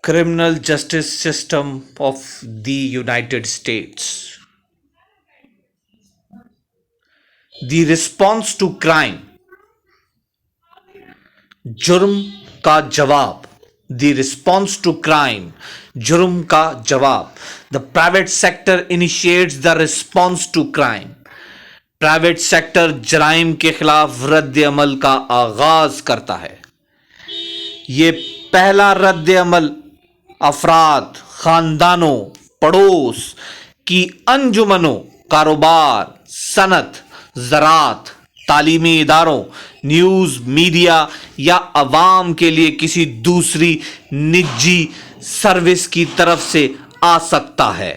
criminal justice system of the United States. The response to crime, जुर्म का जवाब. The response to crime, जुर्म का जवाब. The private sector initiates the response to crime. Private sector जराइम के खिलाफ रद्द अमल का आगाज करता है. ये पहला रद्द अमल अफराद, खानदानों, पड़ोस की अंजुमनों, कारोबार, सनत, ज़रात, तालीमी इदारों, न्यूज़ मीडिया या अवाम के लिए किसी दूसरी निजी सर्विस की तरफ से आ सकता है.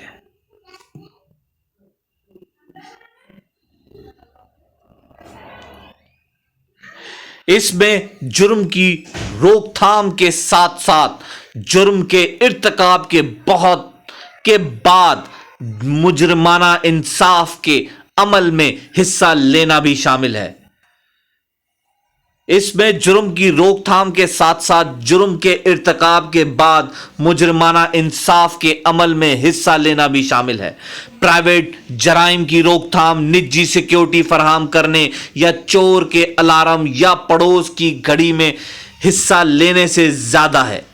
इसमें जुर्म की रोकथाम के साथ साथ जुर्म के इर्तिकाब के बाद मुजरिमाना इंसाफ के अमल में हिस्सा लेना भी शामिल है. इसमें जुर्म की रोकथाम के साथ साथ जुर्म के इर्तिकाब के बाद मुजरिमाना इंसाफ के अमल में हिस्सा लेना भी शामिल है. प्राइवेट जराइम की रोकथाम निजी सिक्योरिटी फराहम करने या चोर के अलार्म या पड़ोस की घड़ी में हिस्सा लेने से ज्यादा है.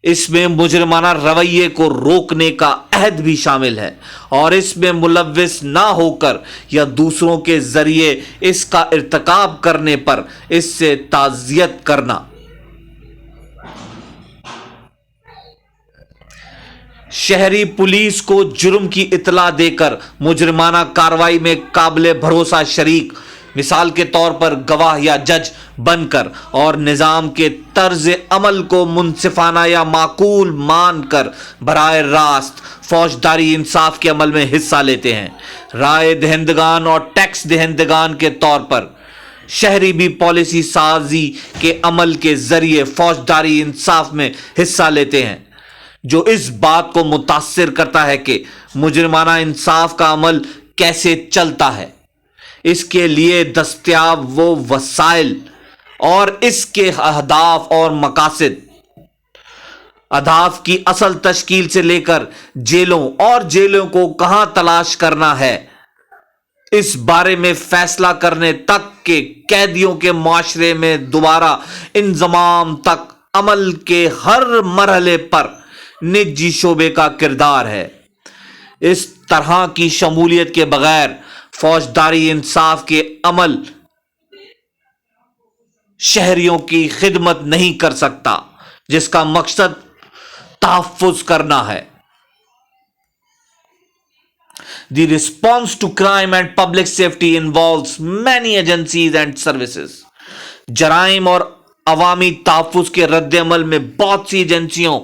इसमें मुजरिमाना रवैये को रोकने का अहद भी शामिल है और इसमें मुलव्विस ना होकर या दूसरों के जरिए इसका इर्तिकाब करने पर इससे ताज़ियत करना. शहरी पुलिस को जुर्म की इतला देकर मुजरिमाना कार्रवाई में काबिल भरोसा शरीक, मिसाल के तौर पर गवाह या जज बनकर और निज़ाम के तर्ज अमल को मुनसिफाना या माकूल मानकर बराह रास्त फौजदारी इंसाफ के अमल में हिस्सा लेते हैं. राय दहिंदगान और टैक्स दहिंदगान के तौर पर शहरी भी पॉलिसी साजी के अमल के जरिए फौजदारी इंसाफ में हिस्सा लेते हैं, जो इस बात को मुतासिर करता है कि मुजरिमाना इंसाफ का अमल कैसे चलता है, इसके लिए दस्तयाब वो वसाइल और इसके अहदाफ और मकासद, अहदाफ की असल तश्कील से लेकर जेलों और जेलों को कहां तलाश करना है, इस बारे में फैसला करने तक के कैदियों के माशरे में दोबारा इंजमाम तक अमल के हर मरहले पर निजी शोबे का किरदार है. इस तरह की शमूलियत के बगैर फौजदारी इंसाफ के अमल शहरियों की खिदमत नहीं कर सकता, जिसका मकसद तहफ्फुज करना है. The response to crime and public safety involves many agencies and services. जराइम और अवामी तहफ्फुज के रद्द अमल में बहुत सी एजेंसियों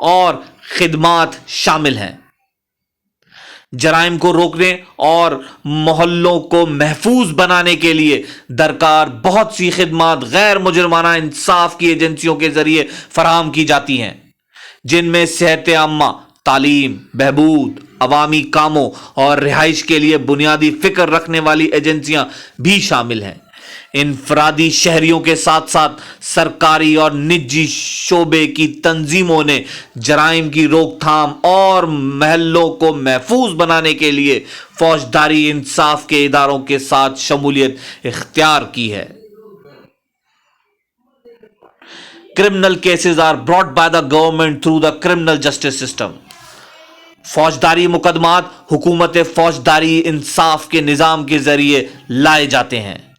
और खिदमात शामिल हैं. जराइम को रोकने और मोहल्लों को महफूज बनाने के लिए दरकार बहुत सी खिदमात गैर मुजरिमाना इंसाफ की एजेंसियों के जरिए फराहम की जाती हैं, जिनमें सेहत आम्मा, तालीम, बहबूद, अवामी कामों और रिहाइश के लिए बुनियादी फिक्र रखने वाली एजेंसियां भी शामिल हैं. इनफरादी शहरियों के साथ साथ सरकारी और निजी शोबे की तंजीमों ने जराइम की रोकथाम और महलों को महफूज बनाने के लिए फौजदारी इंसाफ के इदारों के साथ शमूलियत इख्तियार की है. Criminal cases are brought by the government through the criminal justice system. फौजदारी मुकदमात हुकूमत फौजदारी इंसाफ के निजाम के जरिए लाए जाते हैं.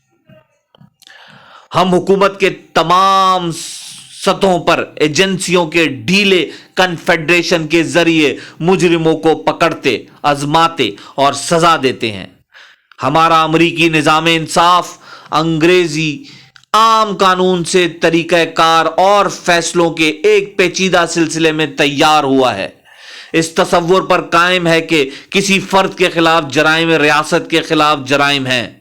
हम हुकूमत के तमाम सतहों पर एजेंसियों के ढीले कन्फेडरेशन के जरिए मुजरिमों को पकड़ते, आजमाते और सजा देते हैं. हमारा अमरीकी निजाम इंसाफ अंग्रेजी आम कानून से तरीक़ाकार और फैसलों के एक पेचीदा सिलसिले में तैयार हुआ है. इस तसव्वुर पर कायम है कि किसी फर्द के खिलाफ जराइम रियासत के खिलाफ जराइम हैं,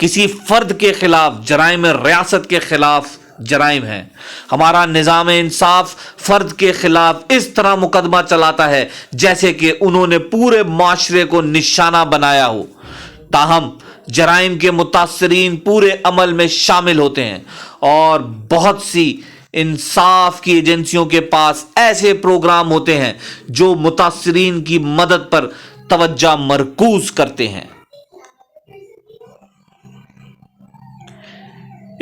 किसी फर्द के खिलाफ जराइम रियासत के खिलाफ जराइम है. हमारा निजाम इंसाफ फर्द के खिलाफ इस तरह मुकदमा चलाता है जैसे कि उन्होंने पूरे माशरे को निशाना बनाया हो. ताहम जराइम के मुतासरीन पूरे अमल में शामिल होते हैं और बहुत सी इंसाफ की एजेंसियों के पास ऐसे प्रोग्राम होते हैं जो मुतासिरीन की मदद पर तवज्जो मरकूज करते हैं।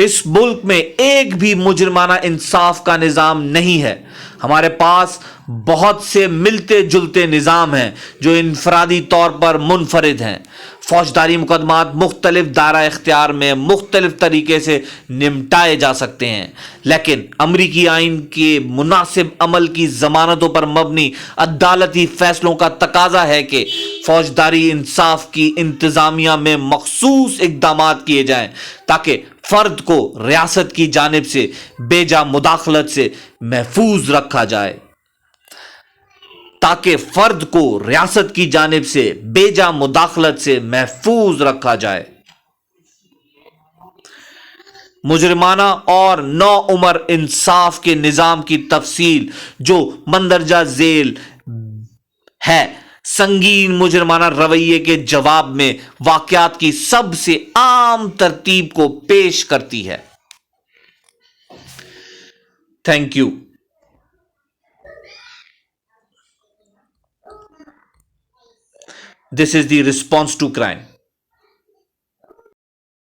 इस मुल्क में एक भी मुजरमाना इंसाफ का निजाम नहीं है। हमारे पास बहुत से मिलते जुलते निजाम हैं जो इनफरादी तौर पर मुनफरिद हैं। फौजदारी मुकदमात मुख्तलिफ दायरा इख्तियार में मुख्तलिफ तरीके से निपटाए जा सकते हैं, लेकिन अमरीकी आइन के मुनासिब अमल की जमानतों पर मबनी अदालती फैसलों का तकाजा है कि फौजदारी इंसाफ की इंतजामिया में मखसूस इकदाम किए जाएं ताकि फर्द को रियासत की जानिब से बेजा मुदाखलत से महफूज रखा जाए ताकि फर्द को रियासत की जानिब से बेजा मुदाखलत से महफूज रखा जाए। मुजरिमाना और नौ उम्र इंसाफ के निजाम की तफसील जो मंदरजा झेल है, संगीन मुजरमाना रवैये के जवाब में वाकयात की सबसे आम तरतीब को पेश करती है। Thank you. This is the response to crime.